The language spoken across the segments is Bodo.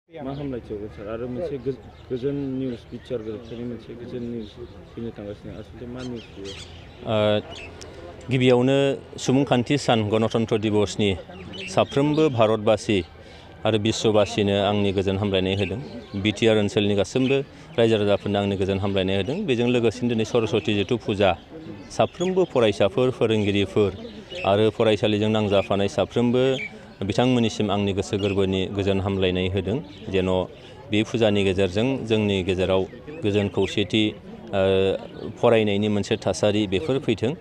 मा हामलायथियावगोन सार आरो मोनसे गोजोन निउस बिटिआर गोरोबथानि मोनसे गोजोन निउस फैनो थांगासिनो आसलथे मा निउस बेयो? गिबियावनो सुबुंखान्थि सान गणतन्त्र दिवसनि साफ्रोमबो भारतबासि आरो बिश्वबासिनो आंनि गोजोन हामलायनाय होदों। बिटिआर ओनसोलनि गासैबो रायजो राजाफोरनो आंनि गोजोन हामलायनाय होदों। बेजों लोगोसेनो दिनै सरस्वती जितु फुजा साफ्रोमबो फरायसाफोर फोरोंगिरिफोर आरो फरायसालिजों नांजाफानाय साफ्रोमबो बिथांमोननिसिम आंनि गोसो गोरबोनि गोजोन हामलायनाय होदों। जेन' बे फुजानि गेजेरजों जोंनि गेजेराव गोजोन खौसेथि फरायनायनि मोनसे थासारि बेफोर फैथों।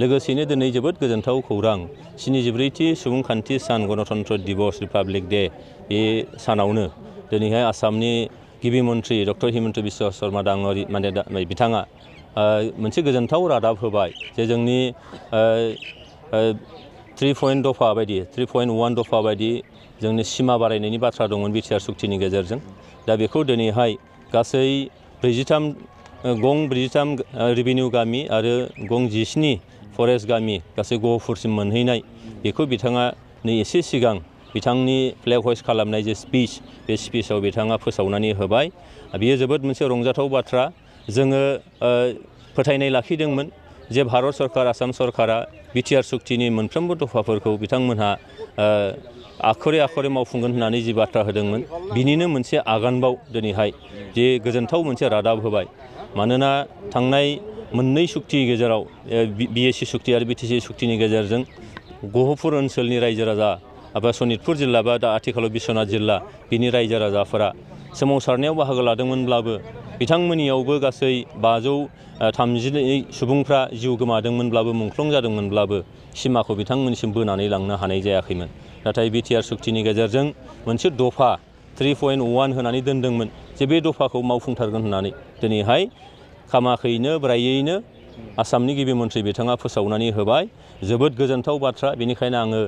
लोगोसेनो दिनै जोबोद गोजोनथाव खौरां 74थि सुबुंखान्थि सान गणतन्त्र दिवस रिपाब्लिक डे बे सानावनो दिनैहाय आसामनि गिबि मन्थ्रि डक्टर हिमन्त बिश्व शर्मा बिथाङा मोनसे गोजोनथाव रादाब होबाय जे जोंनि 3 दफा बायदि 3.1 दफा बायदि जोंनि सिमा बारायनायनि बाथ्रा दंमोन बिटिआर सुक्तिनि गेजेरजों। दा बेखौ दिनैहाय गासै 43 रेभिनिउ गामि आरो 17 फरेस्ट गामि गासै गहपुरसिम मोनहैनाय बेखौ बिथाङा नै एसे सिगां बिथांनि फ्लेग हइस्ट खालामनाय जे स्पिच बे स्पिचआव बिथाङा फोसावनानै होबाय। बेयो जोबोद मोनसे रंजाथाव बाथ्रा। जोङो फोथायनाय लाखिदोंमोन जे भारत सरकार आसाम सरकारा बिटिआर सुक्तिनि मोनफ्रोमबो दफाफोरखौ बिथांमोनहा आखरे आखरे मावफुंगोन होननानै जि बाथ्रा होदोंमोन बिनिनो मोनसे आगानबाव दिनैहाय जे गोजोनथाव मोनसे रादाब होबाय। मानोना थांनाय मोननै सुक्ति गेजेराव बिएसि सुक्ति आरो बिटिसि सुक्तिनि गेजेरजों गहपुर ओनसोलनि रायजो राजा एबा सनितपुर जिल्ला बा दा आथिखालाव बिश्वनाथ जिल्ला बिनि रायजो राजाफोरा सोमावसारनायाव बाहागो लादोंमोनब्लाबो बिथांमोननियावबो गासै 532 सुबुंफ्रा जिउ गोमादोंमोनब्लाबो मुंख्लं जादोंमोनब्लाबो सिमाखौ बिथांमोननिसिम बोनानै लांनो हानाय जायाखैमोन। नाथाय बिटिआर सुक्तिनि गेजेरजों मोनसे दफा 3.1 होनानै दोनदोंमोन जे बे दफाखौ मावफुंथारगोन होननानै दिनैहाय खामाखैनो ब्रायैनो आसामनि गिबि मन्थ्रि बिथाङा फोसावनानै होबाय। जोबोद गोजोनथाव बाथ्रा। बेनिखायनो आङो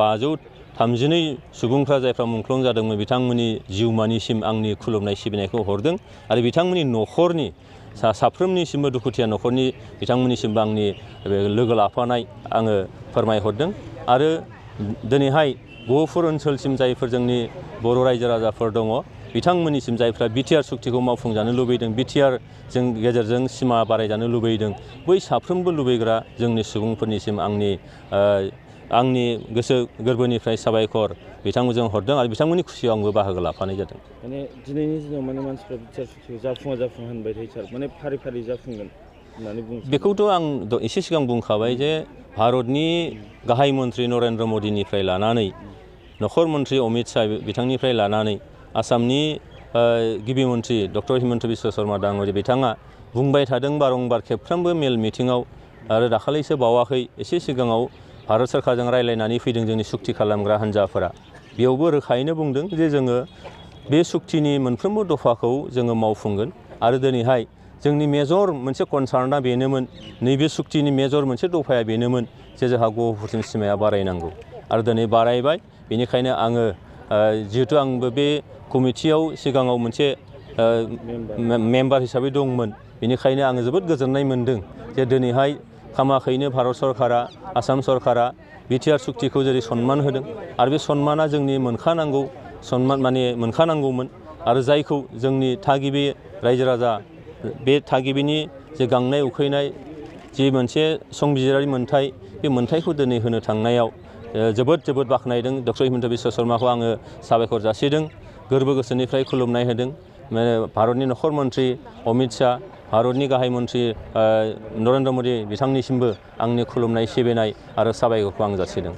532 सुबुंफ्रा जायफ्रा मुंख्लं जादोंमोन बिथांमोननि जिउमानिसिम आंनि खुलुमनाय सिबिनायखौ हरदों आरो बिथांमोननि न'खरनि साफ्रोमनिसिमबो दुखुथिया न'खरनि बिथांमोननिसिमबो आंनि लोगो लाफानाय आङो फोरमायहरदों। आरो दिनैहाय गहपुर ओनसोलसिम जायफोर जोंनि बर' रायजो राजाफोर दङ बिथांमोननिसिम जायफ्रा बिटिआर सुक्तिखौ मावफुंजानो लुबैदों बिटिआर जों गेजेरजों सिमा बारायजानो लुबैदों बै साफ्रोमबो लुबैग्रा जोंनि सुबुंफोरनिसिम आंनि गोसो गोरबोनिफ्राय साबायखर बिथांमोनजों हरदों आरो बिथांमोननि खुसियाव आंबो बाहागो लाफानाय जादों। माने दिनैनि दिनाव माने मानसिफ्रा बिटिआर सुक्तिखौ जाफुङा होनबाय थायो सार। माने फारि फारि जाफुंगोन होननानै बुङो। बेखौथ' आं एसे सिगां बुंखाबाय जे भारतनि गाहाय मन्थ्रि नरेन्द्र मदिनिफ्राय लानानै नखर मन्थ्रि अमित शाह बिथांनिफ्राय लानानै आसामनि गिबि मन्थ्रि डक्टर हिमन्त बिश्व शर्मा बिथाङा बुंबाय थादों बारंबार खेबफ्रोमबो मेल मिटिङाव आरो दाखालिसो बावाखै एसे सिगाङाव भारत सरकारजों रायलायनानै फैदों जोंनि सुक्ति खालामग्रा हान्जाफोरा। बेयावबो रोखायैनो बुंदों जे जोङो बे सुक्तिनि मोनफ्रोमबो दफाखौ जोङो मावफुंगोन। आरो दिनैहाय जोंनि मेजर मोनसे कनसार्नआ बेनोमोन नैबे सुक्तिनि मेजर मोनसे दफाया बेनोमोन जे जोंहा गहपुरसिम सिमाया बारायनांगौ आरो दिनै बारायबाय। बेनिखायनो आङो जिहेतु आंबो बे कमिटियाव सिगाङाव मोनसे मेम्बार हिसाबै दंमोन बेनिखायनो आङो जोबोद गोजोननाय मोन्दों जे दिनैहाय खामाखैनो भारत सरकारा आसाम सरकारा बिटिआर सुक्तिखौ जेरै सनमान होदों आरो बे सनमाना जोंनि मोनखानांगौमोन आरो जायखौ जोंनि थागिबि रायजो राजा बे थागिबिनि जे गांनाय उखैनाय जि मोनसे संबिजिरारि मोन्थाइ बे मोन्थाइखौ दिनै होनो थांनायाव जोबोद बाख्नायदों। डक्टर हिमन्त बिश्व शर्माखौ आङो साबायखर जासिदों गोरबो गोसोनिफ्राय खुलुमनाय होदों। भारतनि नखर मन्थ्रि अमित शाह भारतनि गाहाय मन्थ्रि नरेन्द्र मदि बिथांनिसिमबो आंनि खुलुमनाय सिबिनाय आरो साबायखरखौ आं जासिदों।